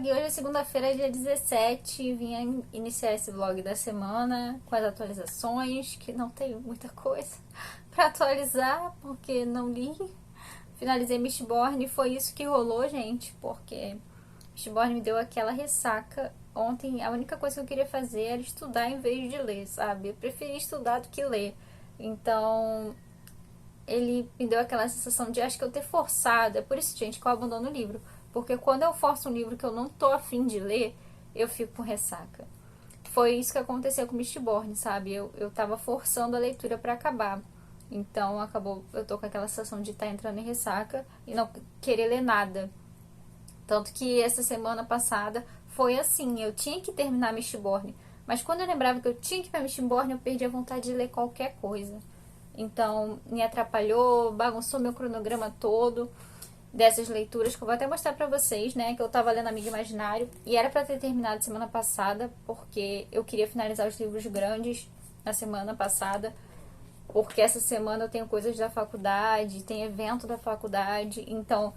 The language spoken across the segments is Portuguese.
Hoje é segunda-feira, dia 17. Vim iniciar esse vlog da semana com as atualizações, que não tem muita coisa pra atualizar, porque não li. Finalizei Mistborn e foi isso que rolou, gente, porque Mistborn me deu aquela ressaca. Ontem a única coisa que eu queria fazer era estudar em vez de ler, sabe? Eu preferi estudar do que ler. Então, ele me deu aquela sensação de acho que eu ter forçado. É por isso, gente, que eu abandono o livro. Porque quando eu forço um livro que eu não tô afim de ler, eu fico com ressaca. Foi isso que aconteceu com Mistborn, sabe? Eu tava forçando a leitura pra acabar. Então acabou, eu tô com aquela sensação de estar entrando em ressaca e não querer ler nada. Tanto que essa semana passada foi assim, eu tinha que terminar Mistborn. Mas quando eu lembrava que eu tinha que ir pra Mistborn, eu perdi a vontade de ler qualquer coisa. Então, me atrapalhou, bagunçou meu cronograma todo dessas leituras, que eu vou até mostrar pra vocês, né? Que eu tava lendo Amigo Imaginário e era pra ter terminado semana passada, porque eu queria finalizar os livros grandes na semana passada, porque essa semana eu tenho coisas da faculdade, tem evento da faculdade, então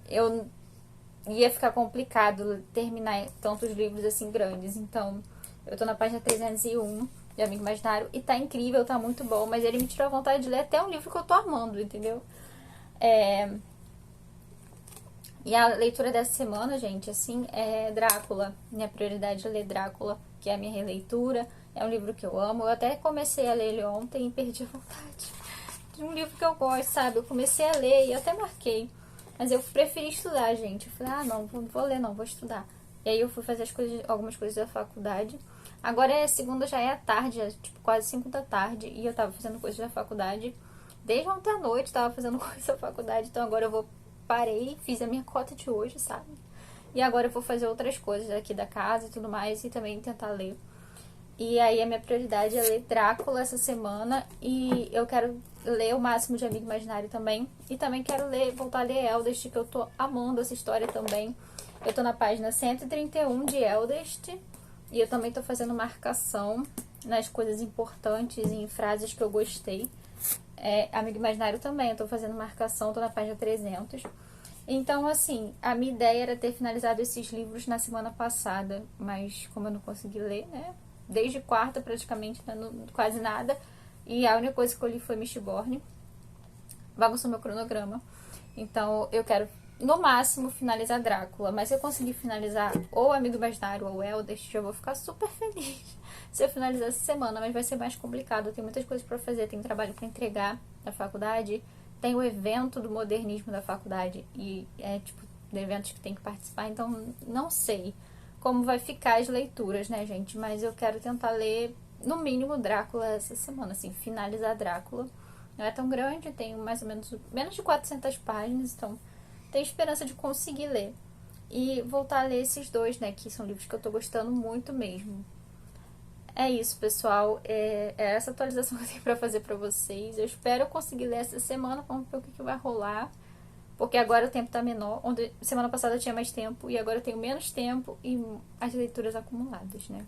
eu ia ficar complicado terminar tantos livros assim grandes. Então, eu tô na página 301 de Amigo Imaginário e tá incrível, tá muito bom, mas ele me tirou a vontade de ler até um livro que eu tô amando, entendeu? E a leitura dessa semana, gente, assim, é Drácula. Minha prioridade é ler Drácula, que é a minha releitura. É um livro que eu amo. Eu até comecei a ler ele ontem e perdi a vontade. De um livro que eu gosto, sabe? Eu comecei a ler e eu até marquei. Mas eu preferi estudar, gente. Eu falei, não, vou ler não, vou estudar. E aí eu fui fazer algumas coisas da faculdade. Agora é segunda, já é à tarde, é tipo quase 5 da tarde. E eu tava fazendo coisas da faculdade. Desde ontem à noite tava fazendo coisas da faculdade. Então agora eu parei, fiz a minha cota de hoje, sabe? E agora eu vou fazer outras coisas aqui da casa e tudo mais. E também tentar ler. E aí a minha prioridade é ler Drácula essa semana. E eu quero ler o máximo de Amigo Imaginário também. E também quero voltar a ler Eldest, que eu tô amando essa história também. Eu tô na página 131 de Eldest. E eu também tô fazendo marcação nas coisas importantes e em frases que eu gostei. Amigo Imaginário também, eu tô fazendo marcação, tô na página 300. Então, assim, a minha ideia era ter finalizado esses livros na semana passada, mas como eu não consegui ler, né? Desde quarta, praticamente, né, quase nada. E a única coisa que eu li foi Mistborn. Bagunçou meu cronograma. Então, eu quero, no máximo, finalizar Drácula. Mas se eu conseguir finalizar ou Amigo Imaginário ou Eldest, eu vou ficar super feliz se eu finalizar essa semana. Mas vai ser mais complicado. Eu tenho muitas coisas pra fazer. Tem trabalho pra entregar da faculdade. Tem o evento do modernismo da faculdade. E tipo, de eventos que tem que participar. Então, não sei como vai ficar as leituras, né, gente? Mas eu quero tentar ler, no mínimo, Drácula essa semana. Assim, finalizar Drácula. Não é tão grande, tem mais ou menos de 400 páginas, então tem esperança de conseguir ler. E voltar a ler esses dois, né, que são livros que eu tô gostando muito mesmo. É isso, pessoal. É essa atualização que eu tenho pra fazer pra vocês. Eu espero conseguir ler essa semana, vamos ver o que vai rolar. Porque agora o tempo tá menor. Semana passada eu tinha mais tempo e agora eu tenho menos tempo e as leituras acumuladas, né?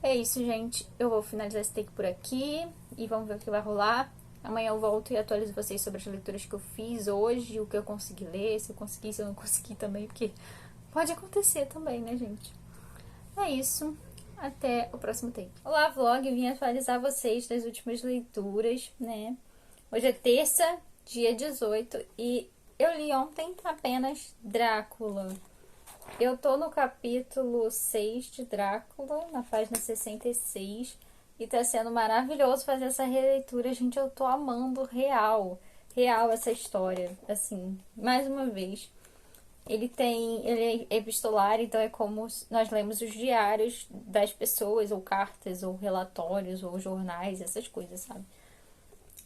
É isso, gente. Eu vou finalizar esse take por aqui e vamos ver o que vai rolar. Amanhã eu volto e atualizo vocês sobre as leituras que eu fiz hoje, o que eu consegui ler, se eu consegui, se eu não consegui também, porque pode acontecer também, né, gente? É isso. Até o próximo take. Olá, vlog. Vim atualizar vocês das últimas leituras, né? Hoje é terça, dia 18, e eu li ontem apenas Drácula. Eu tô no capítulo 6 de Drácula, na página 66, e tá sendo maravilhoso fazer essa releitura, gente. Eu tô amando real essa história, assim, mais uma vez. Ele é epistolar, então é como nós lemos os diários das pessoas, ou cartas, ou relatórios, ou jornais, essas coisas, sabe?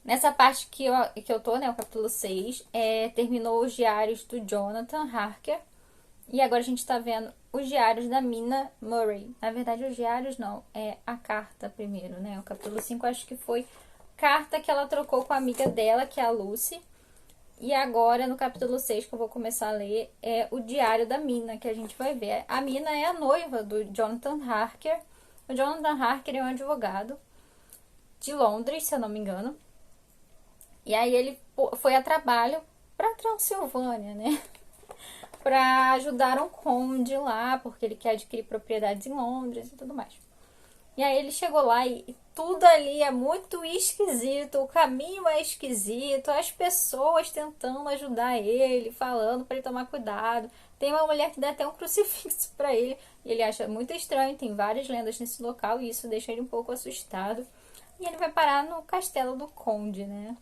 Nessa parte que eu tô, né, o capítulo 6, terminou os diários do Jonathan Harker. E agora a gente tá vendo os diários da Mina Murray. Na verdade, os diários não, é a carta primeiro, né? O capítulo 5 acho que foi carta que ela trocou com a amiga dela, que é a Lucy. E agora, no capítulo 6 que eu vou começar a ler, é o diário da Mina, que a gente vai ver. A Mina é a noiva do Jonathan Harker. O Jonathan Harker é um advogado de Londres, se eu não me engano. E aí ele foi a trabalho pra Transilvânia, né? para ajudar um conde lá, porque ele quer adquirir propriedades em Londres e tudo mais. E aí ele chegou lá e tudo ali é muito esquisito, o caminho é esquisito, as pessoas tentando ajudar ele, falando para ele tomar cuidado. Tem uma mulher que dá até um crucifixo para ele, e ele acha muito estranho, tem várias lendas nesse local e isso deixa ele um pouco assustado. E ele vai parar no castelo do Conde, né?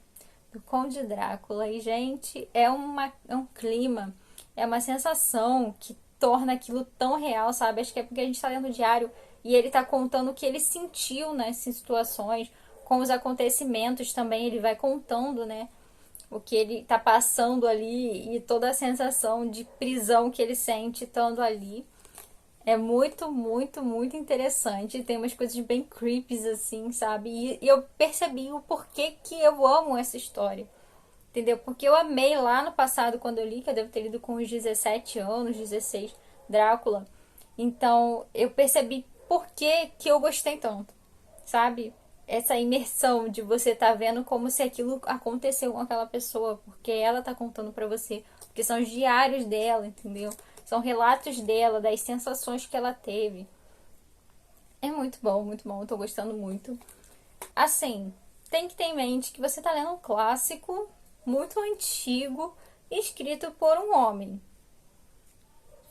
Do Conde Drácula. E, gente, é um clima, é uma sensação que torna aquilo tão real, sabe? Acho que é porque a gente tá lendo o diário e ele tá contando o que ele sentiu nessas situações, com os acontecimentos também, ele vai contando, né? O que ele tá passando ali e toda a sensação de prisão que ele sente estando ali. É muito, muito, muito interessante. Tem umas coisas bem creepies, assim, sabe? E eu percebi o porquê que eu amo essa história. Entendeu? Porque eu amei lá no passado, quando eu li, que eu devo ter lido com uns 17 anos, 16, Drácula. Então, eu percebi por que eu gostei tanto, sabe? Essa imersão de você estar vendo como se aquilo aconteceu com aquela pessoa, porque ela tá contando pra você, porque são os diários dela, entendeu? São relatos dela, das sensações que ela teve. É muito bom, eu tô gostando muito. Assim, tem que ter em mente que você tá lendo um clássico muito antigo, escrito por um homem.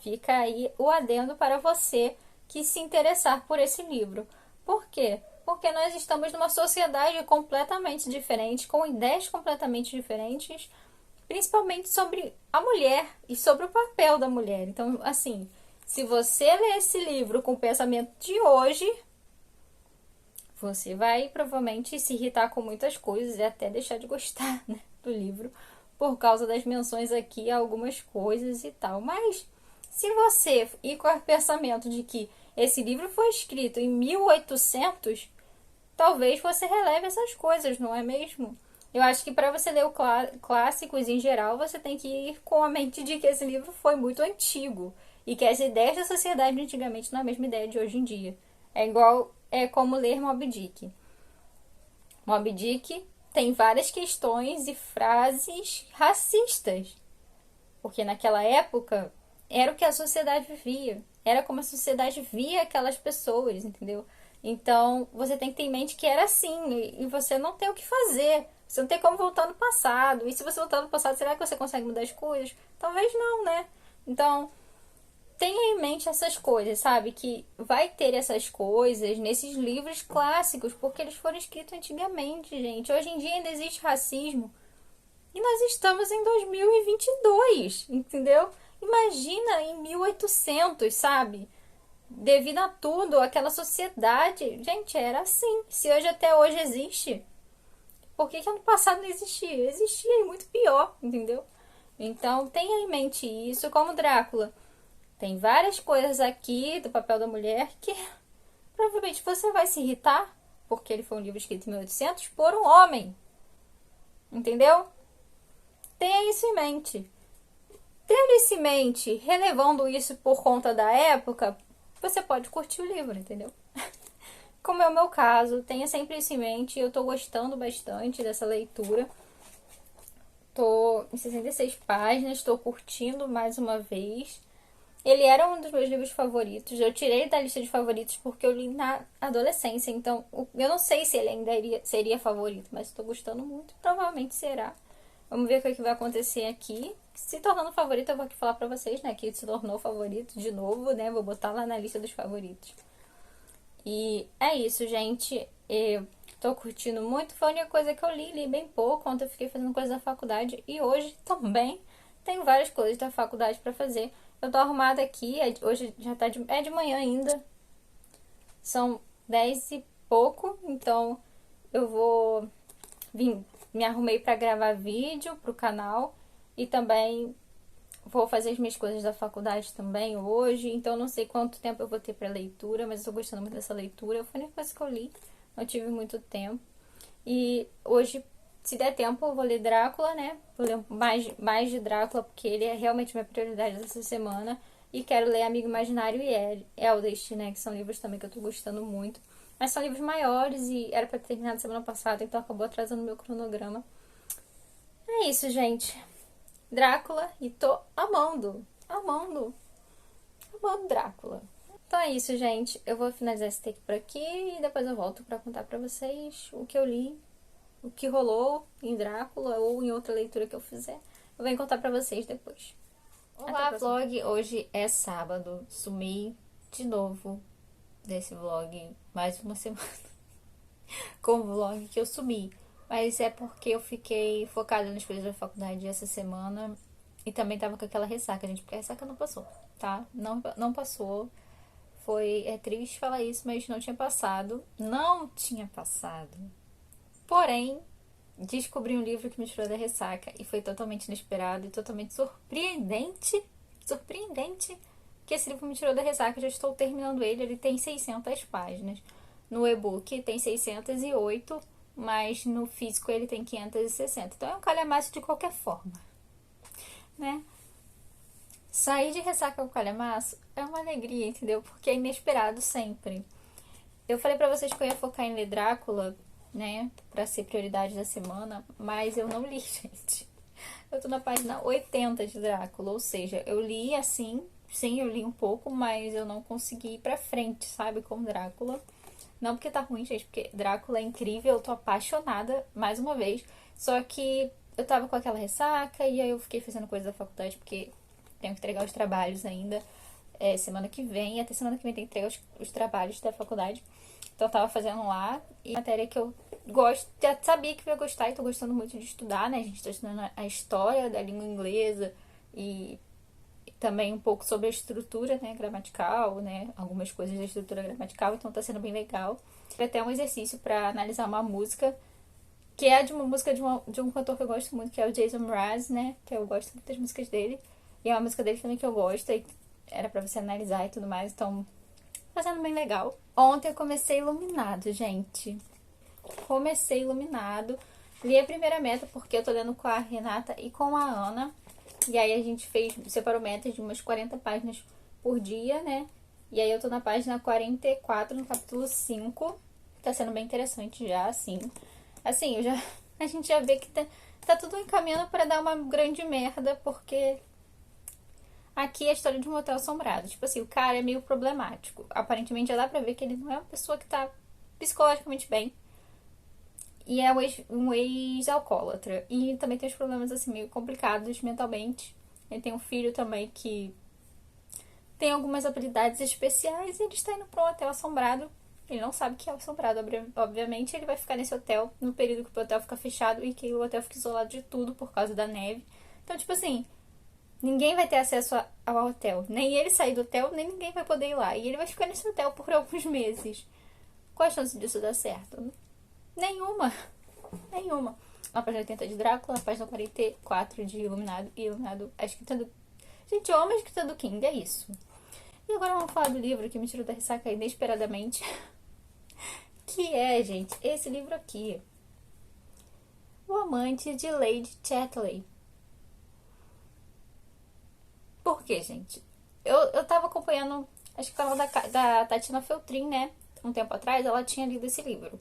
Fica aí o adendo para você que se interessar por esse livro. Por quê? Porque nós estamos numa sociedade completamente diferente, com ideias completamente diferentes, principalmente sobre a mulher e sobre o papel da mulher. Então, assim, se você ler esse livro com o pensamento de hoje, você vai provavelmente se irritar com muitas coisas e até deixar de gostar, né, do livro, por causa das menções aqui a algumas coisas e tal. Mas se você ir com o pensamento de que esse livro foi escrito em 1800, talvez você releve essas coisas, não é mesmo? Eu acho que para você ler clássicos em geral, você tem que ir com a mente de que esse livro foi muito antigo e que as ideias da sociedade antigamente não é a mesma ideia de hoje em dia. É como ler Moby Dick. Moby Dick tem várias questões e frases racistas, porque naquela época era o que a sociedade vivia, era como a sociedade via aquelas pessoas, entendeu? Então você tem que ter em mente que era assim e você não tem o que fazer. Você não tem como voltar no passado. E se você voltar no passado, será que você consegue mudar as coisas? Talvez não, né? Então, tenha em mente essas coisas, sabe? Que vai ter essas coisas nesses livros clássicos, porque eles foram escritos antigamente, gente. Hoje em dia ainda existe racismo. E nós estamos em 2022, entendeu? Imagina em 1800, sabe? Devido a tudo, aquela sociedade, gente, era assim. Se hoje até hoje existe, por que ano passado não existia? Existia e muito pior, entendeu? Então tenha em mente isso, como Drácula. Tem várias coisas aqui do papel da mulher que provavelmente você vai se irritar, porque ele foi um livro escrito em 1800 por um homem, entendeu? Tenha isso em mente. Tendo isso em mente, relevando isso por conta da época, você pode curtir o livro, entendeu? Como é o meu caso, tenha sempre isso em mente. Eu tô gostando bastante dessa leitura. Tô em 66 páginas, tô curtindo mais uma vez. Ele era um dos meus livros favoritos. Eu tirei ele da lista de favoritos porque eu li na adolescência. Então, eu não sei se ele ainda seria favorito, mas estou gostando muito. Provavelmente será. Vamos ver o que vai acontecer aqui. Se tornando favorito, eu vou aqui falar pra vocês, né? Que se tornou favorito de novo, né? Vou botar lá na lista dos favoritos. E é isso, gente. Eu tô curtindo muito. Foi a única coisa que eu li bem pouco. Ontem eu fiquei fazendo coisas da faculdade. E hoje também tenho várias coisas da faculdade pra fazer. Eu tô arrumada aqui. Hoje já tá de manhã ainda. São 10 e pouco. Então eu vou me arrumei pra gravar vídeo pro canal. E também vou fazer as minhas coisas da faculdade também hoje. Então não sei quanto tempo eu vou ter pra leitura, mas eu tô gostando muito dessa leitura. Foi a única coisa que eu li. Não tive muito tempo. E hoje, se der tempo, eu vou ler Drácula, né? Vou ler mais de Drácula, porque ele é realmente minha prioridade dessa semana. E quero ler Amigo Imaginário e Eldest, né? Que são livros também que eu tô gostando muito. Mas são livros maiores e era pra ter terminado semana passada, então acabou atrasando o meu cronograma. É isso, gente. Drácula, e tô amando. amando, amando Drácula. Então é isso, gente. Eu vou finalizar esse take por aqui e depois eu volto pra contar pra vocês o que eu li, o que rolou em Drácula ou em outra leitura que eu fizer. Eu venho contar pra vocês depois. Olá, vlog! Hoje é sábado. Sumi de novo desse vlog mais uma semana com o vlog que eu sumi. Mas é porque eu fiquei focada nas coisas da faculdade essa semana e também tava com aquela ressaca, gente, porque a ressaca não passou, tá? Não passou. É triste falar isso, mas não tinha passado. Não tinha passado. Porém, descobri um livro que me tirou da ressaca e foi totalmente inesperado e totalmente surpreendente. Surpreendente que esse livro me tirou da ressaca. Já estou terminando ele. Ele tem 600 páginas. No e-book tem 608, mas no físico ele tem 560. Então é um calhamaço de qualquer forma, né? Sair de ressaca com calhamaço é uma alegria, entendeu? Porque é inesperado sempre. Eu falei pra vocês que eu ia focar em ler Drácula, né? Pra ser prioridade da semana, mas eu não li, gente. Eu tô na página 80 de Drácula, ou seja, eu li assim, sim, eu li um pouco, mas eu não consegui ir pra frente, sabe? Com Drácula. Não porque tá ruim, gente, porque Drácula é incrível, eu tô apaixonada, mais uma vez. Só que eu tava com aquela ressaca e aí eu fiquei fazendo coisa da faculdade, porque tenho que entregar os trabalhos ainda semana que vem. Até semana que vem tem que entregar os trabalhos da faculdade. Então eu tava fazendo lá. E matéria que eu gosto, já sabia que eu ia gostar e tô gostando muito de estudar, né? A gente tá estudando a história da língua inglesa e também um pouco sobre a estrutura, né, gramatical, né? Algumas coisas da estrutura gramatical, então tá sendo bem legal. Tem até um exercício para analisar uma música que é de uma música de um cantor que eu gosto muito, que é o Jason Mraz, né? Que eu gosto muito das músicas dele. E é uma música dele também que eu gosto, e era pra você analisar e tudo mais, então tá sendo bem legal. Ontem eu comecei Iluminado, gente. Comecei Iluminado. Li a primeira meta porque eu tô lendo com a Renata e com a Ana. E aí a gente separou metas de umas 40 páginas por dia, né? E aí eu tô na página 44, no capítulo 5. Tá sendo bem interessante já, assim. Assim, a gente já vê que tá tudo encaminhando pra dar uma grande merda, porque aqui é a história de um hotel assombrado. Tipo assim, o cara é meio problemático. Aparentemente já dá pra ver que ele não é uma pessoa que tá psicologicamente bem. E é um ex-alcoólatra. E também tem uns problemas assim meio complicados mentalmente. Ele tem um filho também que tem algumas habilidades especiais e ele está indo pra um hotel assombrado. Ele não sabe que é assombrado, obviamente. Ele vai ficar nesse hotel no período que o hotel fica fechado e que o hotel fica isolado de tudo por causa da neve. Então, tipo assim, ninguém vai ter acesso ao hotel. Nem ele sair do hotel, nem ninguém vai poder ir lá. E ele vai ficar nesse hotel por alguns meses. Qual a chance disso dar certo? Nenhuma. Nenhuma. Na página 80 de Drácula, na página 44 de Iluminado. E Iluminado, a escrita do... Gente, eu amo a escrita do King, é isso. E agora vamos falar do livro que me tirou da ressaca inesperadamente. Que é, gente, esse livro aqui. O Amante de Lady Chatterley. Por quê, gente? Eu tava acompanhando, acho que o canal da Tatiana Feltrin, né? Um tempo atrás, ela tinha lido esse livro.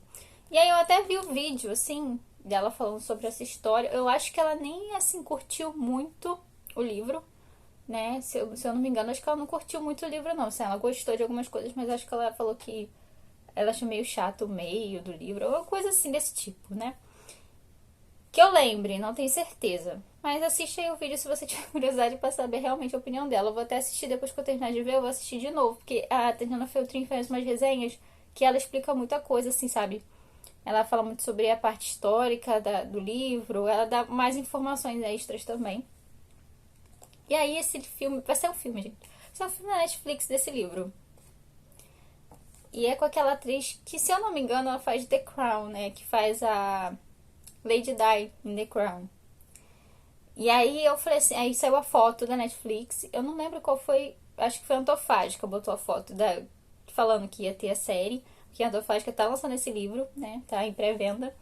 E aí eu até vi o vídeo, assim, dela falando sobre essa história. Eu acho que ela nem, assim, curtiu muito o livro, né? Se eu não me engano, acho que ela não curtiu muito o livro, não. Assim, ela gostou de algumas coisas, mas acho que ela falou que ela achou meio chato o meio do livro. Uma coisa assim desse tipo, né? Que eu lembre, não tenho certeza. Mas assiste aí o vídeo se você tiver curiosidade pra saber realmente a opinião dela. Eu vou até assistir depois que eu terminar de ver, eu vou assistir de novo. Porque a Tatiana Feltrin faz umas resenhas que ela explica muita coisa, assim, sabe? Ela fala muito sobre a parte histórica do livro, ela dá mais informações extras também. E aí esse filme, vai ser um filme, gente. Vai ser um filme na Netflix desse livro. E é com aquela atriz que, se eu não me engano, ela faz The Crown, né? Que faz a Lady Di em The Crown. E aí eu falei assim, aí saiu a foto da Netflix. Eu não lembro qual foi, acho que foi a Antofágica, botou a foto falando que ia ter a série. Que a Antofágica tá lançando esse livro, né? Tá em pré-venda,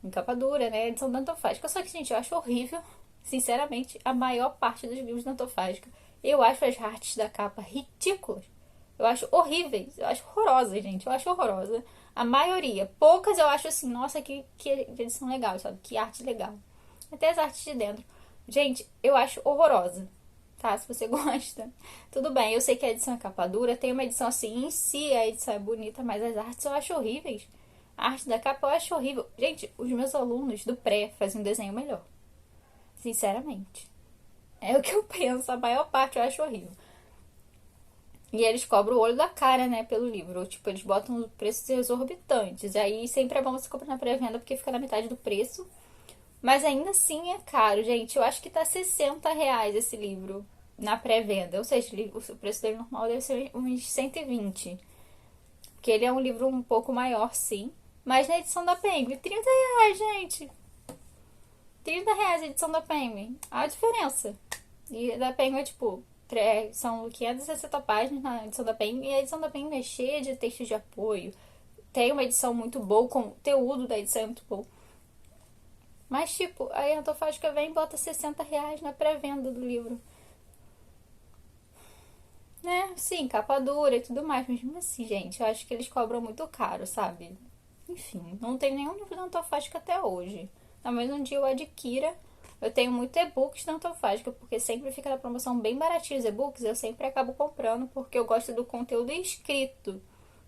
em capa dura, né? Edição da Antofágica. Só que, gente, eu acho horrível, sinceramente, a maior parte dos livros da Antofágica. Eu acho as artes da capa ridículas. Eu acho horríveis. Eu acho horrorosas, gente. Eu acho horrorosa. A maioria. Poucas eu acho assim, nossa, que edição legal, sabe? Que arte legal. Até as artes de dentro. Gente, eu acho horrorosa, tá? Se você gosta. Tudo bem, eu sei que a edição é capa dura, tem uma edição assim, em si a edição é bonita, mas as artes eu acho horríveis. A arte da capa eu acho horrível. Gente, os meus alunos do pré fazem um desenho melhor. Sinceramente. É o que eu penso, a maior parte eu acho horrível. E eles cobram o olho da cara, né, pelo livro. Tipo, eles botam preços exorbitantes. E aí sempre é bom você comprar na pré-venda porque fica na metade do preço. Mas ainda assim é caro, gente. Eu acho que tá R$ 60 esse livro na pré-venda. Ou seja, o preço dele normal deve ser uns 120. Porque ele é um livro um pouco maior, sim. Mas na edição da Penguin, R$ 30, gente. R$ 30 a edição da Penguin. Olha a diferença. E da Penguin é tipo, são 560 páginas na edição da Penguin. E a edição da Penguin é cheia de textos de apoio. Tem uma edição muito boa, o conteúdo da edição é muito bom. Mas, tipo, a Antofágica vem e bota R$ 60 na pré-venda do livro. Né? Sim, capa dura e tudo mais. Mas mesmo assim, gente, eu acho que eles cobram muito caro, sabe? Enfim, não tem nenhum livro da Antofágica até hoje. Talvez um dia eu adquira. Eu tenho muito e-books da Antofágica, porque sempre fica na promoção bem baratinho os e-books. Eu sempre acabo comprando, porque eu gosto do conteúdo escrito.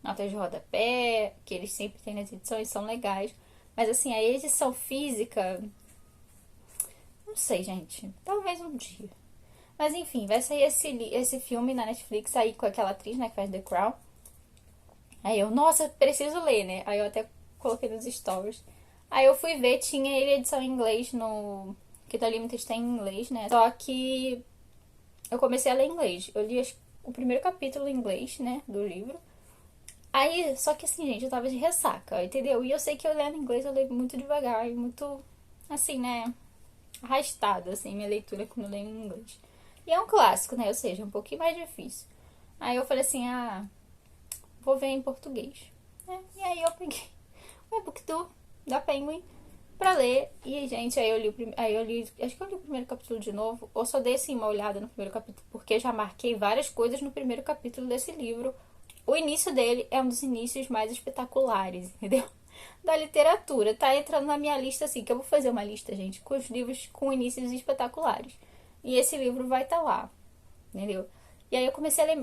Notas de rodapé, que eles sempre têm nas edições, são legais. Mas assim, a edição física... Não sei, gente. Talvez um dia. Mas enfim, vai sair esse filme na Netflix aí com aquela atriz, né, que faz The Crown. Aí eu, nossa, preciso ler, né? Aí eu até coloquei nos stories. Aí eu fui ver, tinha ele edição em inglês no... Que da Limited tem em inglês, né? Só que eu comecei a ler em inglês. Eu li o primeiro capítulo em inglês, né, do livro. Aí, só que assim, gente, eu tava de ressaca, entendeu? E eu sei que eu lendo inglês, eu leio muito devagar e muito, assim, né, arrastado, assim, minha leitura quando eu leio em inglês. E é um clássico, né, ou seja, um pouquinho mais difícil. Aí eu falei assim, vou ver em português. E aí eu peguei o e-book da Penguin pra ler. E, gente, aí eu li, acho que eu li o primeiro capítulo de novo. Ou só dei, assim, uma olhada no primeiro capítulo, porque já marquei várias coisas no primeiro capítulo desse livro. O início dele é um dos inícios mais espetaculares, entendeu? Da literatura. Tá entrando na minha lista, assim, que eu vou fazer uma lista, gente, com os livros com inícios espetaculares. E esse livro vai estar lá, entendeu? E aí eu comecei a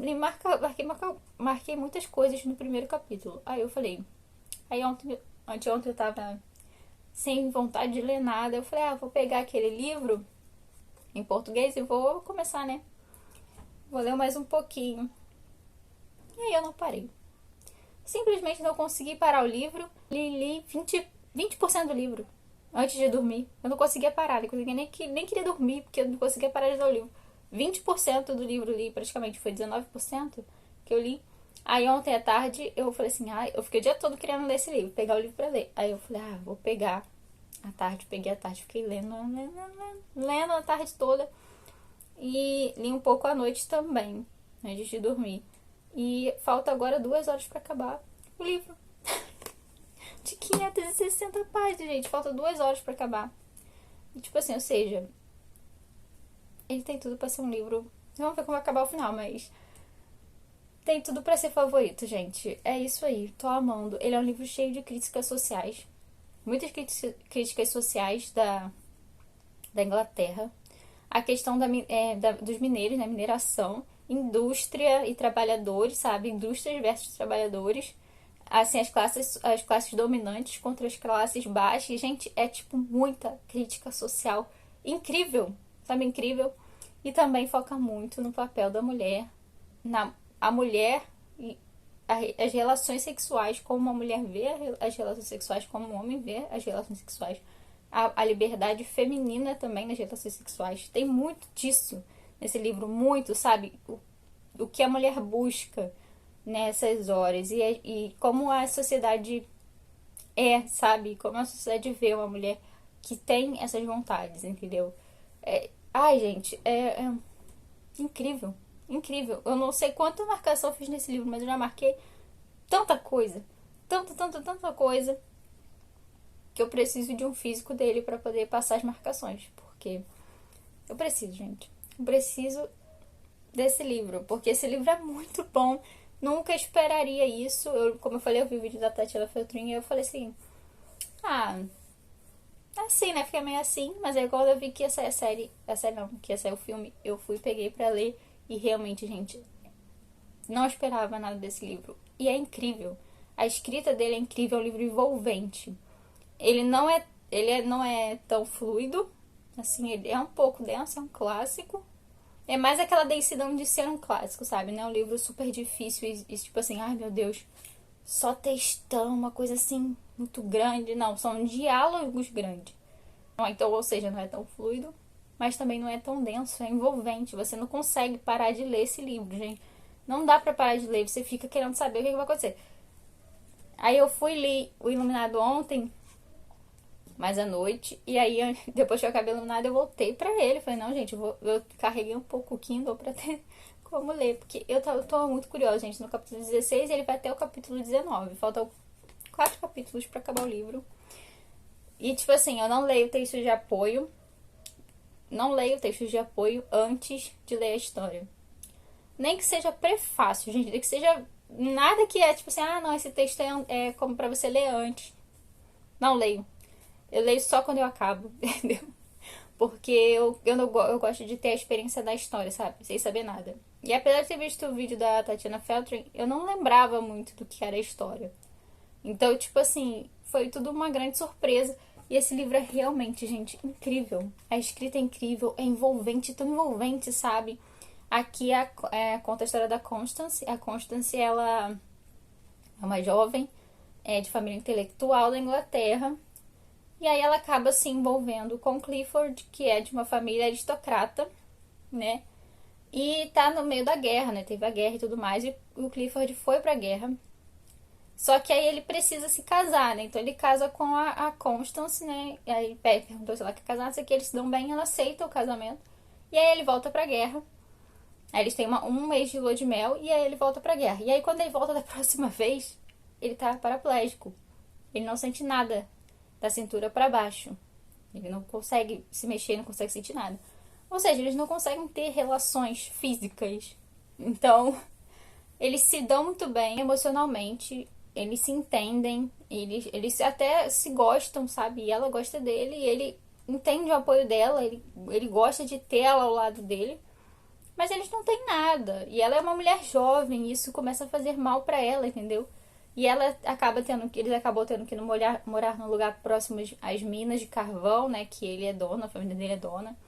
marquei muitas coisas no primeiro capítulo. Aí eu falei... Aí anteontem eu tava sem vontade de ler nada. Eu falei, vou pegar aquele livro em português e vou começar, né? Vou ler mais um pouquinho. E aí eu não parei. Simplesmente não consegui parar o livro. Li 20% do livro antes de dormir. Eu não conseguia parar. Nem queria dormir, porque eu não conseguia parar de ler o livro. 20% do livro li, praticamente. Foi 19% que eu li. Aí ontem à tarde eu falei assim, eu fiquei o dia todo querendo ler esse livro, pegar o livro pra ler. Aí eu falei, vou pegar à tarde, peguei à tarde, fiquei lendo a tarde toda. E li um pouco à noite também, antes de dormir. E falta agora 2 horas pra acabar o livro. De 560 páginas, gente. Falta 2 horas pra acabar. E tipo assim, ou seja, ele tem tudo pra ser um livro... Vamos ver como vai acabar o final, mas... Tem tudo pra ser favorito, gente. É isso aí, tô amando. Ele é um livro cheio de críticas sociais. Muitas críticas sociais da Inglaterra. A questão dos mineiros, né? Mineração. Indústria e trabalhadores, sabe? Indústrias versus trabalhadores. Assim, as classes dominantes contra as classes baixas. Gente, é tipo muita crítica social. Incrível, sabe? Incrível. E também foca muito no papel da mulher. A mulher e as relações sexuais, como a mulher vê as relações sexuais, como o homem vê as relações sexuais. A liberdade feminina também nas relações sexuais. Tem muito disso nesse livro, muito, sabe? O que a mulher busca nessas horas e como a sociedade sabe? Como a sociedade vê uma mulher que tem essas vontades, entendeu? Gente, é incrível. Incrível. Eu não sei quanta marcação eu fiz nesse livro, mas eu já marquei tanta coisa. Tanta coisa. Que eu preciso de um físico dele pra poder passar as marcações. Porque eu preciso, gente. Eu preciso desse livro. Porque esse livro é muito bom. Nunca esperaria isso. Como eu falei, eu vi o vídeo da Tatiana Feltrin e eu falei assim... assim, né? Fiquei meio assim, mas aí quando eu vi que ia sair a série não, que ia sair o filme, eu fui, peguei pra ler e realmente, gente, não esperava nada desse livro. E é incrível. A escrita dele é incrível, é um livro envolvente. Ele não é tão fluido, assim, ele é um pouco denso, é um clássico. É mais aquela densidão de ser um clássico, sabe? Não é um livro super difícil e tipo assim, ai meu Deus, só textão, uma coisa assim, muito grande. Não, são diálogos grandes. Então, ou seja, não é tão fluido, mas também não é tão denso, é envolvente. Você não consegue parar de ler esse livro, gente. Não dá pra parar de ler, você fica querendo saber o que vai acontecer. Aí eu fui ler O Iluminado ontem, mais à noite, e aí depois que eu acabei Iluminado, eu voltei pra ele. Falei, não, gente, eu carreguei um pouco o Kindle pra ter como ler, porque eu tô muito curiosa, gente. No capítulo 16 ele vai até o capítulo 19. Faltam 4 capítulos pra acabar o livro. E tipo assim, eu não leio textos de apoio. Não leio textos de apoio antes de ler a história. Nem que seja prefácio, gente. Nem que seja nada que é tipo assim, ah, não, esse texto é como pra você ler antes. Não leio. Eu leio só quando eu acabo, entendeu? Porque eu gosto de ter a experiência da história, sabe? Sem saber nada. E apesar de ter visto o vídeo da Tatiana Feltrin, eu não lembrava muito do que era a história. Então, tipo assim, foi tudo uma grande surpresa. E esse livro é realmente, gente, incrível. A escrita é incrível, é envolvente, tão envolvente, sabe? Aqui conta a história da Constance. A Constance, ela é uma jovem de família intelectual da Inglaterra. E aí ela acaba se envolvendo com Clifford, que é de uma família aristocrata, né? E tá no meio da guerra, né? Teve a guerra e tudo mais. E o Clifford foi pra guerra. Só que aí ele precisa se casar, né? Então ele casa com a Constance, né? E aí perguntou se ela quer casar, sei que eles se dão bem, ela aceita o casamento. E aí ele volta pra guerra. Aí eles têm um mês de lua de mel e aí ele volta pra guerra. E aí quando ele volta da próxima vez, ele tá paraplégico. Ele não sente nada da cintura pra baixo. Ele não consegue se mexer, não consegue sentir nada. Ou seja, eles não conseguem ter relações físicas. Então, eles se dão muito bem emocionalmente, eles se entendem, eles até se gostam, sabe? E ela gosta dele, e ele entende o apoio dela, ele gosta de ter ela ao lado dele, mas eles não têm nada. E ela é uma mulher jovem, e isso começa a fazer mal pra ela, entendeu? E ela eles acabam tendo que morar num lugar próximo às minas de carvão, né? Que ele é dono, a família dele é dona.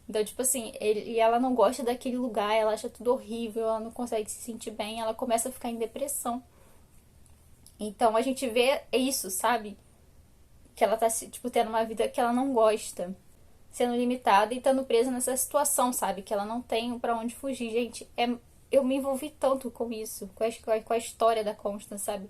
Então, tipo assim, e ela não gosta daquele lugar, ela acha tudo horrível, ela não consegue se sentir bem, ela começa a ficar em depressão. Então a gente vê isso, sabe? Que ela tá, tipo, tendo uma vida que ela não gosta, sendo limitada e estando presa nessa situação, sabe? Que ela não tem pra onde fugir. Gente, eu me envolvi tanto com isso, com a história da Constance, sabe?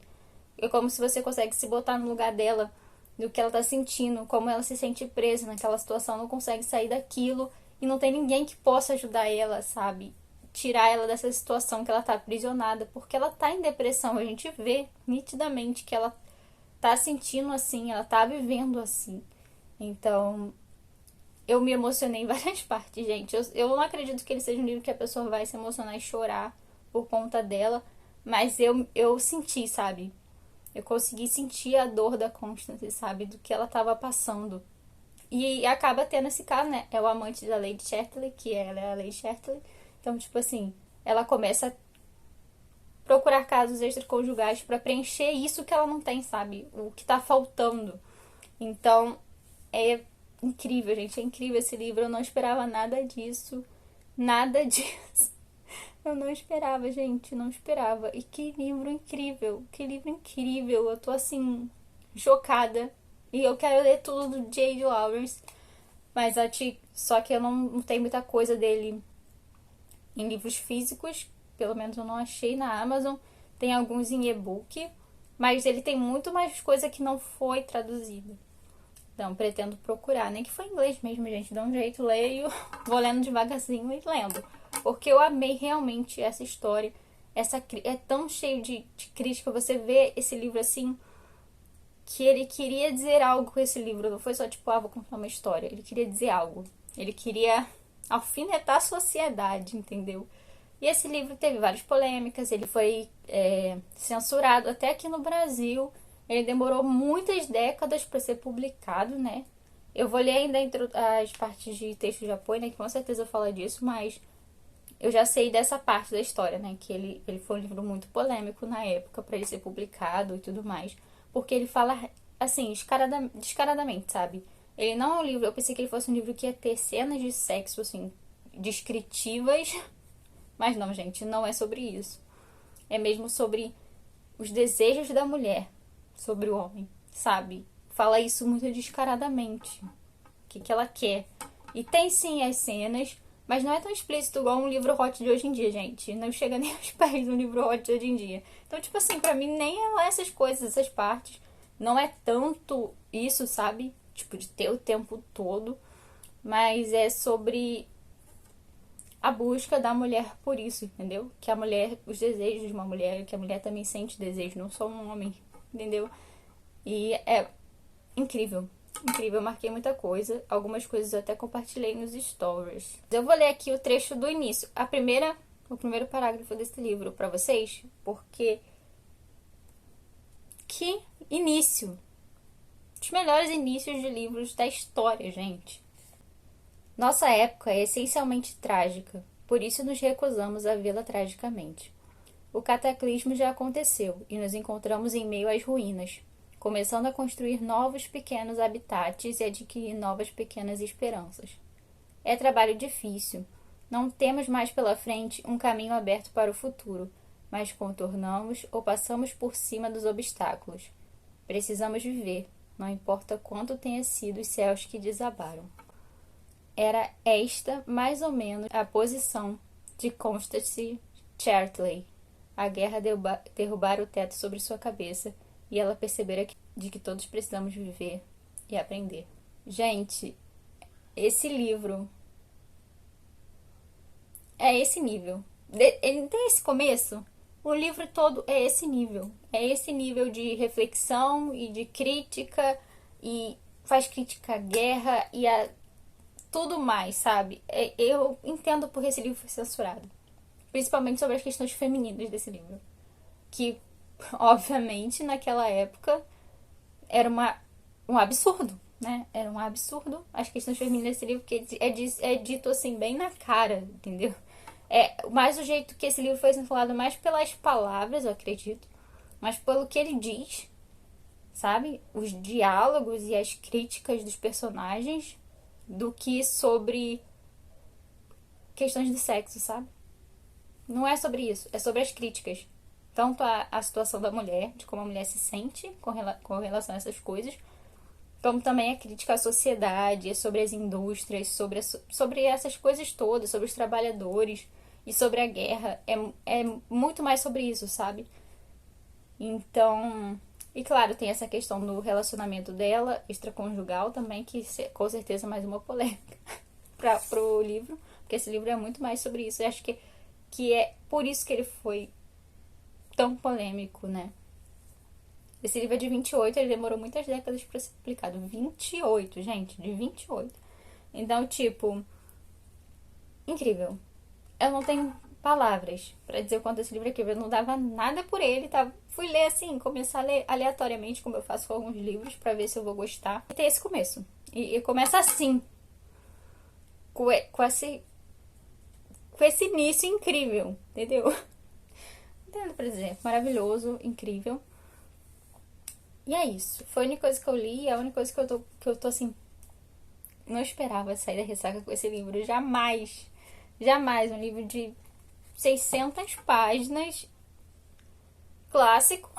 É como se você consegue se botar no lugar dela, do que ela tá sentindo, como ela se sente presa naquela situação, não consegue sair daquilo e não tem ninguém que possa ajudar ela, sabe? Tirar ela dessa situação que ela tá aprisionada, porque ela tá em depressão. A gente vê nitidamente que ela tá sentindo assim, ela tá vivendo assim. Então, eu me emocionei em várias partes, gente. Eu não acredito que ele seja um livro que a pessoa vai se emocionar e chorar por conta dela, mas eu senti, sabe? Eu consegui sentir a dor da Constance, sabe? Do que ela tava passando. E acaba tendo esse cara, né? É o amante da Lady Chatterley, que ela é a Lady Chatterley. Então, tipo assim, ela começa a procurar casos extraconjugais pra preencher isso que ela não tem, sabe? O que tá faltando. Então, é incrível, gente. É incrível esse livro. Eu não esperava nada disso. Nada disso. Eu não esperava, gente. Não esperava. E que livro incrível. Que livro incrível. Eu tô assim, chocada. E eu quero ler tudo do J.D. Lawrence. Mas só que eu não tenho muita coisa dele em livros físicos. Pelo menos eu não achei na Amazon. Tem alguns em e-book. Mas ele tem muito mais coisa que não foi traduzida. Então, pretendo procurar. Nem que foi em inglês mesmo, gente. Dá um jeito, leio. Vou lendo devagarzinho e lendo. Porque eu amei realmente essa história. É tão cheio de crítica. Você vê esse livro assim, que ele queria dizer algo com esse livro. Não foi só tipo, vou contar uma história. Ele queria dizer algo. Ele queria alfinetar a sociedade, entendeu? E esse livro teve várias polêmicas. Ele foi censurado até aqui no Brasil. Ele demorou muitas décadas para ser publicado, né? Eu vou ler ainda as partes de texto de apoio, né? Que com certeza fala disso, mas eu já sei dessa parte da história, né? Que ele foi um livro muito polêmico na época para ele ser publicado e tudo mais. Porque ele fala, assim, descaradamente, sabe? Ele não é um livro... Eu pensei que ele fosse um livro que ia ter cenas de sexo, assim, descritivas. Mas não, gente, não é sobre isso. É mesmo sobre os desejos da mulher sobre o homem, sabe? Fala isso muito descaradamente. O que ela quer. E tem sim as cenas, mas não é tão explícito igual um livro hot de hoje em dia, gente. Não chega nem aos pés do livro hot de hoje em dia. Então, tipo assim, pra mim nem é lá essas coisas, essas partes. Não é tanto isso, sabe? Tipo, de ter o tempo todo. Mas é sobre a busca da mulher por isso, entendeu? Que a mulher, os desejos de uma mulher, que a mulher também sente desejo, não só um homem, entendeu? E é incrível, incrível, eu marquei muita coisa, algumas coisas eu até compartilhei nos stories. Eu vou ler aqui o trecho do início, o primeiro parágrafo desse livro pra vocês, porque que início! Os melhores inícios de livros da história, gente. Nossa época é essencialmente trágica, por isso nos recusamos a vê-la tragicamente. O cataclismo já aconteceu e nos encontramos em meio às ruínas, começando a construir novos pequenos habitats e adquirir novas pequenas esperanças. É trabalho difícil. Não temos mais pela frente um caminho aberto para o futuro, mas contornamos ou passamos por cima dos obstáculos. Precisamos viver, não importa quanto tenha sido os céus que desabaram. Era esta, mais ou menos, a posição de Constance Chartley. A guerra derrubara o teto sobre sua cabeça e ela percebera de que todos precisamos viver e aprender. Gente, esse livro é esse nível. Ele tem esse começo. O livro todo é esse nível. É esse nível de reflexão e de crítica e faz crítica à guerra e a tudo mais, sabe? Eu entendo porque esse livro foi censurado. Principalmente sobre as questões femininas desse livro. Que, obviamente, naquela época era um absurdo, né? Era um absurdo as questões femininas desse livro, que é dito assim, bem na cara, entendeu? É mais o jeito que esse livro foi censurado, mais pelas palavras, eu acredito, mas pelo que ele diz, sabe? Os diálogos e as críticas dos personagens, do que sobre questões de sexo, sabe? Não é sobre isso, é sobre as críticas. Tanto a situação da mulher, de como a mulher se sente com relação a essas coisas, como também a crítica à sociedade, sobre as indústrias, sobre essas coisas todas, sobre os trabalhadores e sobre a guerra. É muito mais sobre isso, sabe? Então, e claro, tem essa questão do relacionamento dela, extraconjugal também, que com certeza é mais uma polêmica pro livro, porque esse livro é muito mais sobre isso. Eu acho que é por isso que ele foi tão polêmico, né? Esse livro é de 28, ele demorou muitas décadas para ser publicado. 28, gente, de 28. Então, tipo, incrível. Eu não tenho palavras pra dizer o quanto esse livro é incrível. Eu não dava nada por ele, tá? Fui ler assim, começar a ler aleatoriamente, como eu faço com alguns livros, pra ver se eu vou gostar. E tem esse começo. E começa assim, com esse início incrível, entendeu? Entendo, por exemplo, maravilhoso, incrível. E é isso. Foi a única coisa que eu li, a única coisa que eu tô assim, não esperava sair da ressaca com esse livro. Jamais. Jamais. Um livro de 600 páginas, clássico,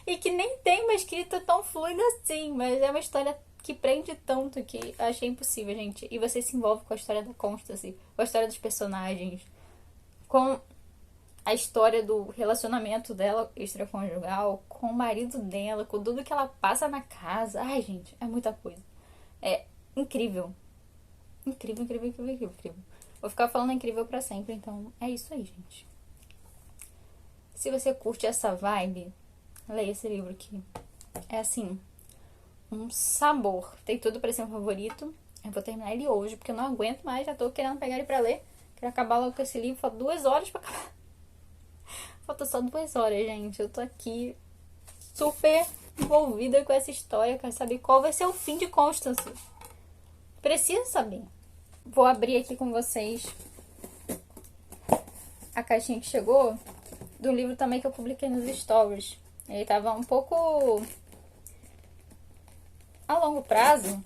e que nem tem uma escrita tão fluida assim, mas é uma história que prende tanto que achei impossível, gente. E você se envolve com a história da Constance, com a história dos personagens, com a história do relacionamento dela extraconjugal, com o marido dela, com tudo que ela passa na casa. Ai, gente, é muita coisa. É incrível. Incrível, incrível, incrível, incrível. Vou ficar falando incrível pra sempre, então é isso aí, gente. Se você curte essa vibe, leia esse livro aqui. É assim, um sabor. Tem tudo pra ser um favorito. Eu vou terminar ele hoje, porque eu não aguento mais. Já tô querendo pegar ele pra ler. Quero acabar logo com esse livro. Falta 2 horas pra acabar. Falta só 2 horas, gente. Eu tô aqui super envolvida com essa história. Eu quero saber qual vai ser o fim de Constance. Preciso saber. Vou abrir aqui com vocês a caixinha que chegou do livro também que eu publiquei nos stories. Ele tava um pouco a longo prazo.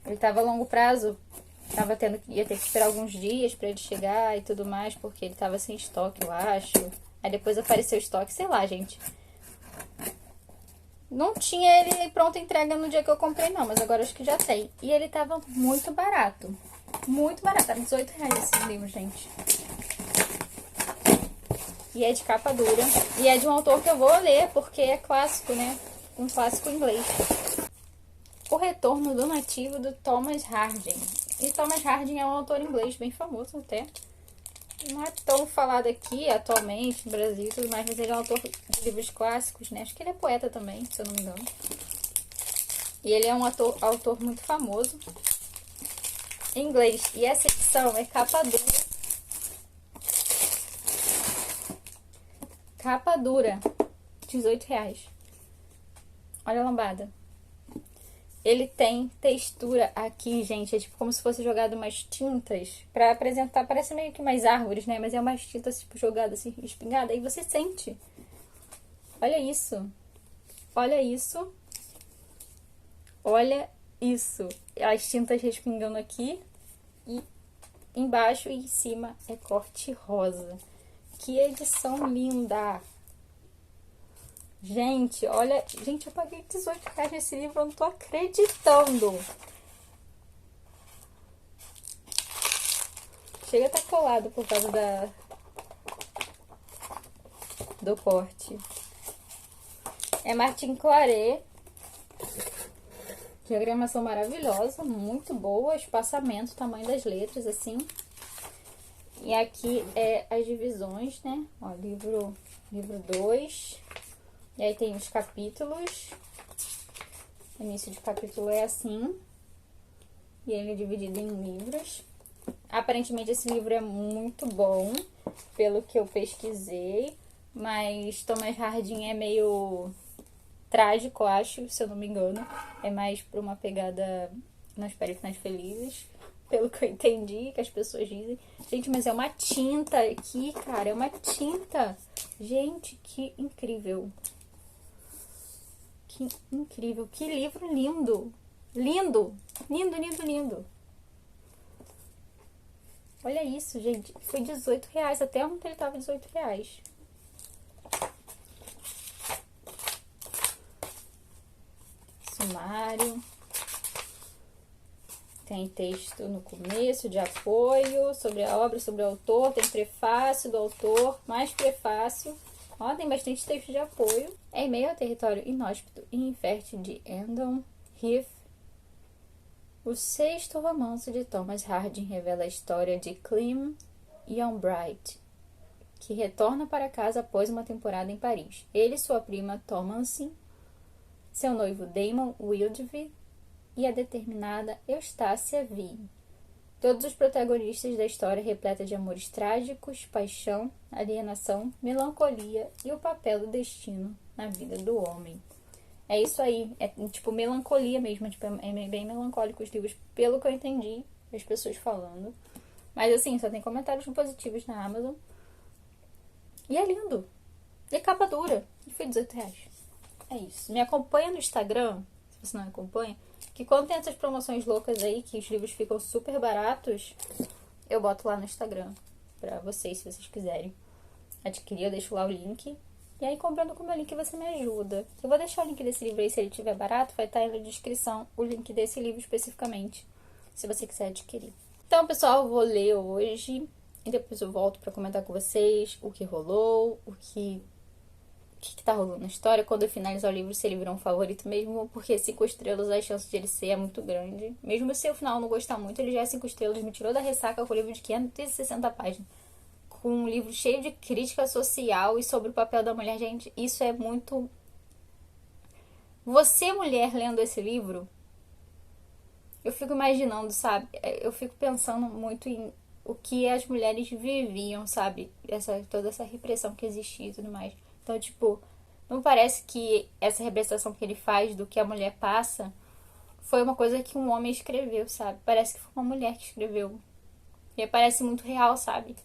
Ele tava a longo prazo. Ia ter que esperar alguns dias pra ele chegar e tudo mais, porque ele tava sem estoque, eu acho. Aí depois apareceu estoque, sei lá, gente. Não tinha ele pronta entrega no dia que eu comprei, não, mas agora acho que já tem. E ele tava muito barato. Muito barato, tava R$18 esse livro, gente. E é de capa dura. E é de um autor que eu vou ler, porque é clássico, né? Um clássico inglês. O Retorno do Nativo, do Thomas Hardy. E Thomas Hardy é um autor inglês bem famoso até. Não é tão falado aqui atualmente no Brasil e tudo mais, mas ele é um autor de livros clássicos, né? Acho que ele é poeta também, se eu não me engano. E ele é um autor muito famoso em inglês. E essa edição é capa dura. Capa dura, R$18. Olha a lambada. Ele tem textura aqui, gente. É tipo como se fosse jogado umas tintas pra apresentar. Parece meio que umas árvores, né? Mas é umas tintas tipo jogadas assim, espingadas. Aí você sente. Olha isso. Olha isso. Olha isso. As tintas respingando aqui. E embaixo e em cima é corte rosa. Que edição linda. Gente, olha... Gente, eu paguei R$18 nesse livro, eu não tô acreditando. Chega a estar colado por causa do corte. É Martin Claret. Diagramação maravilhosa, muito boa. Espaçamento, tamanho das letras, assim. E aqui é as divisões, né? Ó, livro 2... E aí tem os capítulos. O início de capítulo é assim. E ele é dividido em livros. Aparentemente esse livro é muito bom, pelo que eu pesquisei. Mas Thomas Hardy é meio trágico, acho, se eu não me engano. É mais pra uma pegada Não Espere Finais Felizes, pelo que eu entendi, que as pessoas dizem. Gente, mas é uma tinta aqui, cara. É uma tinta. Gente, que incrível. Que incrível, que livro lindo. Lindo, lindo, lindo, lindo. Olha isso, gente. Foi R$18. Até ontem ele tava R$18. Sumário. Tem texto no começo de apoio sobre a obra, sobre o autor. Tem prefácio do autor, mais prefácio. Ó, tem bastante texto de apoio. É em meio ao território inóspito e infértil de Endon Heath, o sexto romance de Thomas Hardy revela a história de Clem Youngbright, que retorna para casa após uma temporada em Paris. Ele e sua prima Thomasin, seu noivo Damon Wildeby e a determinada Eustácia V. Todos os protagonistas da história repleta de amores trágicos, paixão, alienação, melancolia e o papel do destino na vida do homem. É isso aí, é tipo melancolia mesmo, tipo, é bem melancólico os livros, pelo que eu entendi, as pessoas falando. Mas assim, só tem comentários positivos na Amazon. E é lindo. E é capa dura. E foi R$18. É isso. Me acompanha no Instagram, se você não me acompanha, que quando tem essas promoções loucas aí, que os livros ficam super baratos, eu boto lá no Instagram pra vocês, se vocês quiserem adquirir. Eu deixo lá o link. E aí, comprando com o meu link, você me ajuda. Eu vou deixar o link desse livro aí, se ele tiver barato, vai estar aí na descrição o link desse livro especificamente, se você quiser adquirir. Então, pessoal, eu vou ler hoje e depois eu volto pra comentar com vocês o que rolou, o que tá rolando na história. Quando eu finalizar o livro, se ele virar um favorito mesmo, porque 5 estrelas, a chance de ele ser é muito grande. Mesmo se o final não gostar muito, ele já é 5 estrelas. Me tirou da ressaca com o livro de 560 páginas. Com um livro cheio de crítica social e sobre o papel da mulher. Gente, isso é muito... Você, mulher, lendo esse livro, eu fico imaginando, sabe? Eu fico pensando muito em o que as mulheres viviam, sabe? Toda essa repressão que existia e tudo mais. Então, tipo, Não parece que essa representação que ele faz do que a mulher passa foi uma coisa que um homem escreveu, sabe? Parece que foi uma mulher que escreveu. E parece muito real, sabe?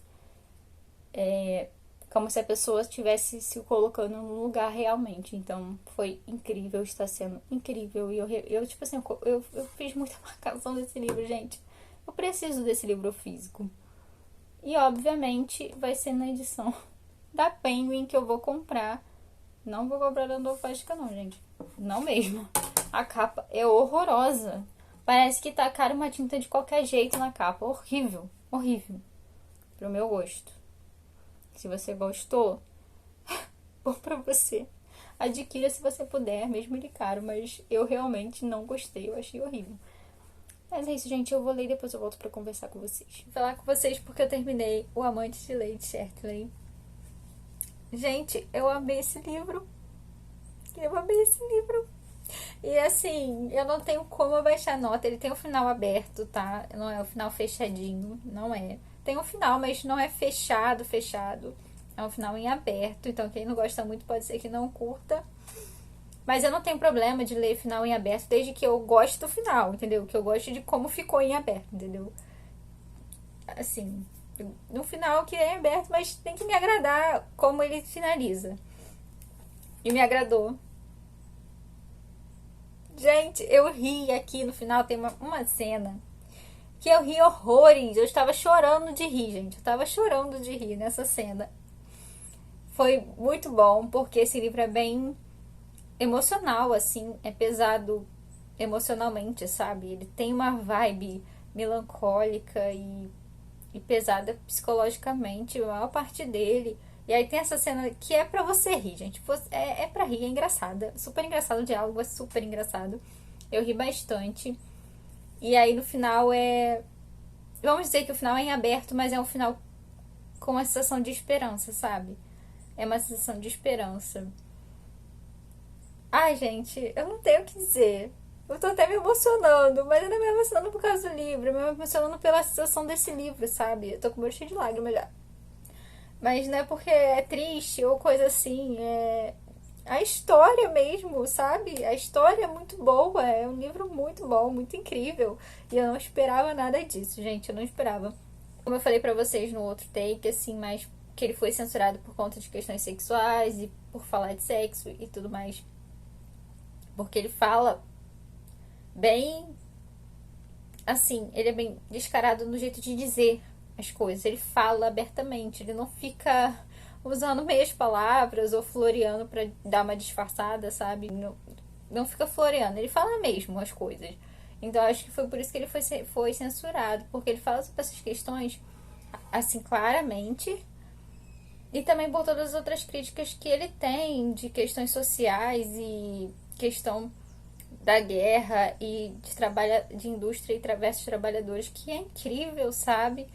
Como se a pessoa estivesse se colocando no lugar realmente. Então, foi incrível, está sendo incrível. E eu tipo assim, eu fiz muita marcação desse livro, gente. Eu preciso desse livro físico. E, obviamente, vai ser na edição da Penguin que eu vou comprar. Não vou comprar da Andofástica, não, gente. Não mesmo. A capa é horrorosa. Parece que tacaram uma tinta de qualquer jeito na capa. Horrível, horrível. Pro meu gosto. Se você gostou, bom pra você. Adquira se você puder, mesmo ele caro. Mas eu realmente não gostei, eu achei horrível. Mas é isso, gente. Eu vou ler e depois eu volto pra conversar com vocês. Vou falar com vocês porque eu terminei O Amante de Lady Chatterley. Gente, eu amei esse livro. Eu amei esse livro. E assim, eu não tenho como abaixar a nota. Ele tem o final aberto, tá? Não é o final fechadinho. Não é. Tem um final, mas não é fechado, fechado. É um final em aberto. Então, quem não gosta muito pode ser que não curta. Mas eu não tenho problema de ler final em aberto, desde que eu goste do final, entendeu? Que eu goste de como ficou em aberto, entendeu? Assim, no final que é aberto, mas tem que me agradar como ele finaliza. E me agradou. Gente, eu ri aqui no final, tem uma cena que eu ri horrores. Eu estava chorando de rir, gente. Eu estava chorando de rir nessa cena. Foi muito bom, porque esse livro é bem emocional, assim. É pesado emocionalmente, sabe? Ele tem uma vibe melancólica e pesada psicologicamente, a maior parte dele. E aí tem essa cena que é pra você rir, gente. É pra rir, é engraçada. Super engraçado, o diálogo é super engraçado. Eu ri bastante. E aí no final é. Vamos dizer que o final é em aberto, mas é um final com uma sensação de esperança, sabe? É uma sensação de esperança. Ai, gente, eu não tenho o que dizer. Eu tô até me emocionando, mas eu não me emocionando por causa do livro, eu me emocionando pela sensação desse livro, sabe? Eu tô com o olho cheio de lágrimas já. Mas não é porque é triste ou coisa assim, é a história mesmo, sabe? A história é muito boa, é um livro muito bom, muito incrível. E eu não esperava nada disso, gente, eu não esperava. Como eu falei pra vocês no outro take, assim, mas que ele foi censurado por conta de questões sexuais e por falar de sexo e tudo mais. Porque ele fala bem, assim, ele é bem descarado no jeito de dizer as coisas. Ele fala abertamente, ele não fica usando meias palavras ou floreando pra dar uma disfarçada, sabe? Não fica floreando, ele fala mesmo as coisas. Então acho que foi por isso que ele foi censurado, porque ele fala sobre essas questões assim claramente. E também por todas as outras críticas que ele tem de questões sociais e questão da guerra e de indústria e versus trabalhadores, que é incrível, sabe?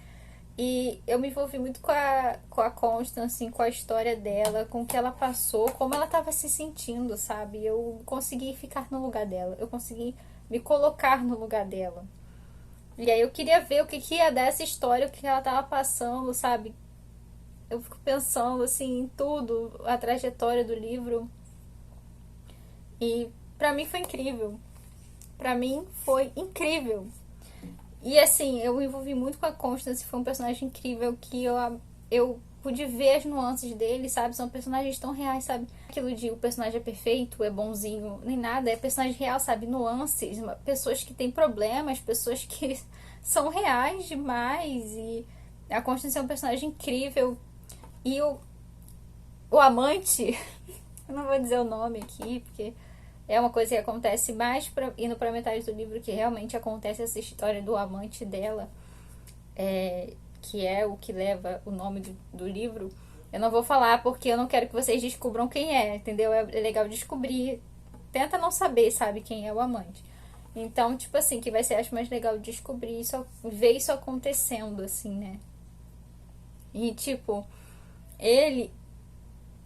E eu me envolvi muito com a Constance, assim, com a história dela, com o que ela passou, como ela estava se sentindo, sabe? Eu consegui ficar no lugar dela, eu consegui me colocar no lugar dela. E aí eu queria ver o que ia dar essa história, o que ela estava passando, sabe? Eu fico pensando, assim, em tudo, a trajetória do livro. E pra mim foi incrível. Pra mim foi incrível. E assim, eu me envolvi muito com a Constance, foi um personagem incrível que eu pude ver as nuances dele, sabe? São personagens tão reais, sabe? Aquilo de o personagem é perfeito, é bonzinho, nem nada, é personagem real, sabe? Nuances, pessoas que têm problemas, pessoas que são reais demais. E a Constance é um personagem incrível. E o amante, eu não vou dizer o nome aqui, porque é uma coisa que acontece mais indo pra metade do livro, que realmente acontece essa história do amante dela, que é o que leva o nome do livro. Eu não vou falar porque eu não quero que vocês descubram quem é, entendeu? É legal descobrir. Tenta não saber, sabe, quem é o amante. Então, tipo assim, que vai ser, acho, mais legal descobrir isso, ver isso acontecendo, assim, né? E, tipo, ele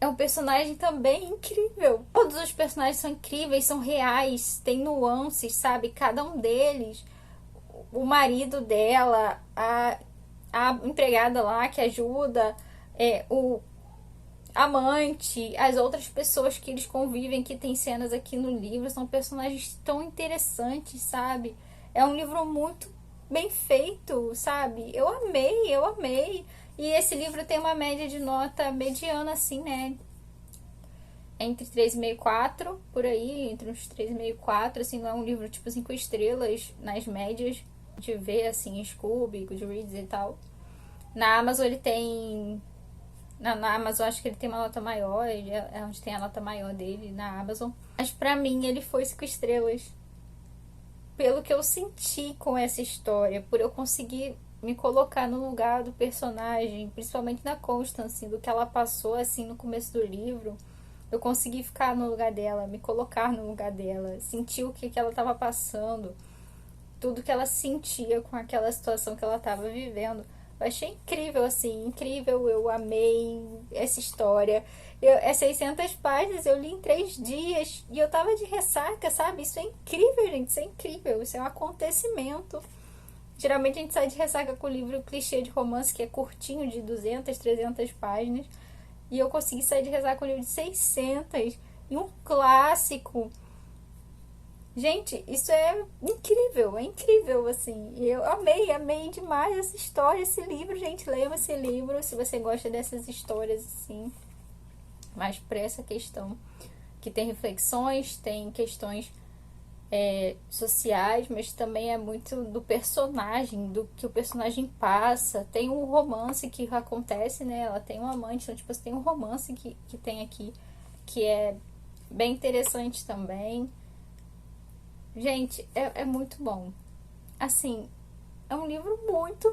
é um personagem também incrível. Todos os personagens são incríveis, são reais, tem nuances, sabe? Cada um deles. O marido dela, a empregada lá que ajuda, o amante, as outras pessoas que eles convivem, que tem cenas aqui no livro, são personagens tão interessantes, sabe? É um livro muito bem feito, sabe? Eu amei, eu amei. E esse livro tem uma média de nota mediana, assim, né? Entre 3,5 e 4, por aí, entre uns 3,5 e 4, assim, não é um livro tipo 5 estrelas nas médias de ver, assim, Scooby, Goodreads e tal. Na Amazon ele tem... Na Amazon acho que ele tem uma nota maior, ele é onde tem a nota maior dele, na Amazon. Mas pra mim ele foi 5 estrelas. Pelo que eu senti com essa história, por eu conseguir me colocar no lugar do personagem, principalmente na Constance, do que ela passou assim no começo do livro. Eu consegui ficar no lugar dela, me colocar no lugar dela, sentir o que ela estava passando, tudo que ela sentia com aquela situação que ela estava vivendo. Eu achei incrível, assim, incrível, eu amei essa história. É 600 páginas, eu li em 3 dias e eu tava de ressaca, sabe? Isso é incrível, gente, isso é incrível, isso é um acontecimento. Geralmente a gente sai de ressaca com o livro clichê de romance, que é curtinho, de 200, 300 páginas. E eu consegui sair de ressaca com o livro de 600 e um clássico. Gente, isso é incrível, assim. E eu amei, amei demais essa história, esse livro, gente. Leiam esse livro se você gosta dessas histórias, assim. Mas para essa questão, que tem reflexões, tem questões sociais, mas também é muito do personagem, do que o personagem passa. Tem um romance que acontece, né? Ela tem um amante, então, tipo, tem um romance que tem aqui, que é bem interessante também. Gente, é muito bom. Assim, é um livro muito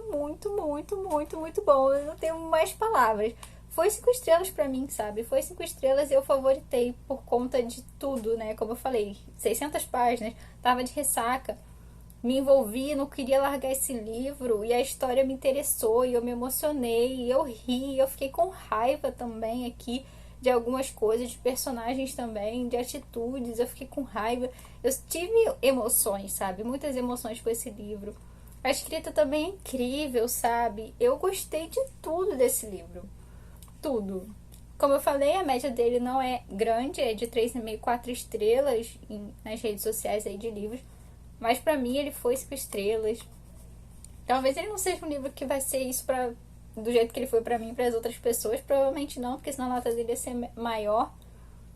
bom. Eu não tenho mais palavras. Foi 5 estrelas pra mim, sabe? Foi 5 estrelas e eu favoritei por conta de tudo, né? Como eu falei, 600 páginas, tava de ressaca, me envolvi, não queria largar esse livro e a história me interessou e eu me emocionei, e eu ri, eu fiquei com raiva também aqui de algumas coisas, de personagens também, de atitudes, eu fiquei com raiva. Eu tive emoções, sabe? Muitas emoções com esse livro. A escrita também é incrível, sabe? Eu gostei de tudo desse livro. Tudo. Como eu falei, a média dele não é grande, é de 3,5, 4 estrelas nas redes sociais aí de livros. Mas pra mim ele foi 5 estrelas. Talvez ele não seja um livro que vai ser isso do jeito que ele foi pra mim e pras outras pessoas. Provavelmente não, porque senão a nota dele ia ser maior.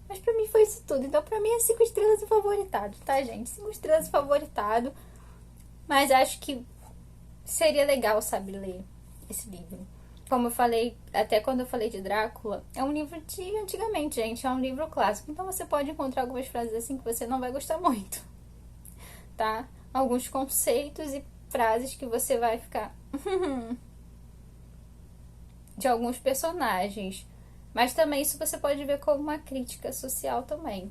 Mas pra mim foi isso tudo. Então pra mim é 5 estrelas e favoritado, tá, gente? 5 estrelas e favoritado. Mas acho que seria legal, sabe, ler esse livro. Como eu falei, até quando eu falei de Drácula, é um livro de antigamente, gente. É um livro clássico. Então você pode encontrar algumas frases assim que você não vai gostar muito, tá? Alguns conceitos e frases que você vai ficar de alguns personagens. Mas também isso você pode ver como uma crítica social também.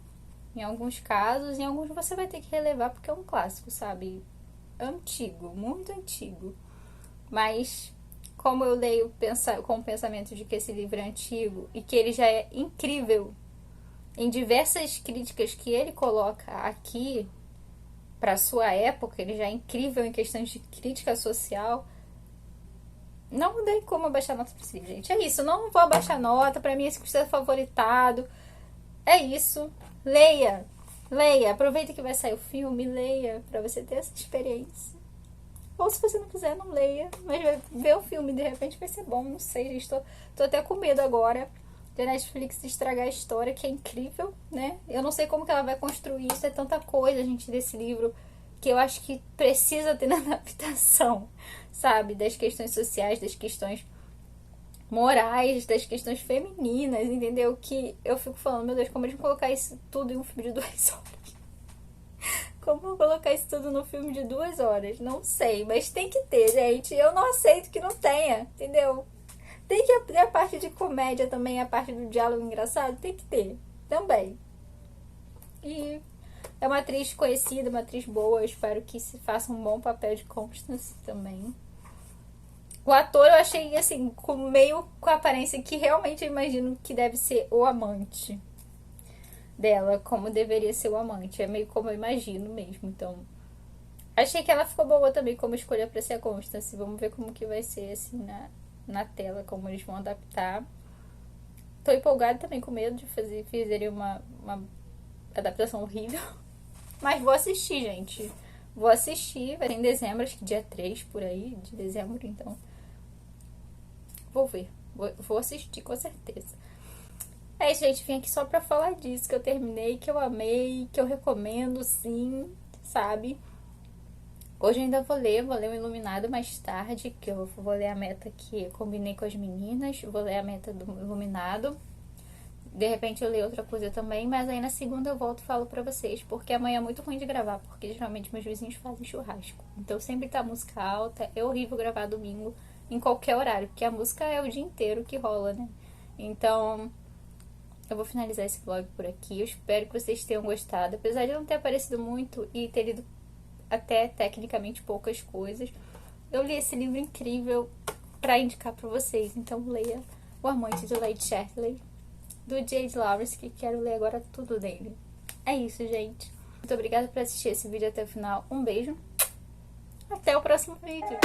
Em alguns casos, em alguns você vai ter que relevar porque é um clássico, sabe? Antigo, muito antigo. Mas como eu leio com o pensamento de que esse livro é antigo e que ele já é incrível em diversas críticas que ele coloca aqui para sua época, ele já é incrível em questões de crítica social. Não tem como abaixar nota pra esse livro, gente. É isso, não vou abaixar nota. Pra mim, esse custa favoritado. É isso. Leia. Leia. Aproveita que vai sair o filme. Leia pra você ter essa experiência. Ou se você não quiser, não leia. Mas ver o filme, de repente, vai ser bom. Não sei, gente. Tô até com medo agora de a Netflix estragar a história, que é incrível, né? Eu não sei como que ela vai construir isso. É tanta coisa, gente, desse livro, que eu acho que precisa ter na adaptação, sabe? Das questões sociais, das questões morais, das questões femininas, entendeu? Que eu fico falando, meu Deus, como eles vão colocar isso tudo em um filme de 2 horas? Como vão colocar isso tudo no filme de 2 horas? Não sei, mas tem que ter, gente. Eu não aceito que não tenha, entendeu? Tem que ter a parte de comédia também, a parte do diálogo engraçado, tem que ter também. E é uma atriz conhecida, uma atriz boa. Eu espero que se faça um bom papel de Constance também. O ator eu achei, assim, meio com a aparência que realmente eu imagino que deve ser o amante dela, como deveria ser o amante. É meio como eu imagino mesmo, então... Achei que ela ficou boa também como escolha pra ser a Constance. Vamos ver como que vai ser, assim, na tela, como eles vão adaptar. tô empolgada também, com medo de fazer uma adaptação horrível. Mas vou assistir, gente. Vou assistir, vai ser em dezembro, acho que dia 3 por aí, de dezembro, então. Vou ver. Vou assistir com certeza. É isso, gente. Vim aqui só pra falar disso, que eu terminei, que eu amei, que eu recomendo, sim, sabe? Hoje eu ainda vou ler o Iluminado mais tarde, que eu vou ler a meta que eu combinei com as meninas, vou ler a meta do Iluminado. De repente eu leio outra coisa também, mas aí na segunda eu volto e falo pra vocês, porque amanhã é muito ruim de gravar, porque geralmente meus vizinhos fazem churrasco. Então sempre tá música alta, é horrível gravar domingo em qualquer horário, porque a música é o dia inteiro que rola, né? Então eu vou finalizar esse vlog por aqui, eu espero que vocês tenham gostado, apesar de não ter aparecido muito e ter lido até tecnicamente poucas coisas. Eu li esse livro incrível pra indicar pra vocês, então leia O Amante de Lady Chatterley, do J.D. Lawrence, que quero ler agora tudo dele. É isso, gente. Muito obrigada por assistir esse vídeo até o final. Um beijo. Até o próximo vídeo.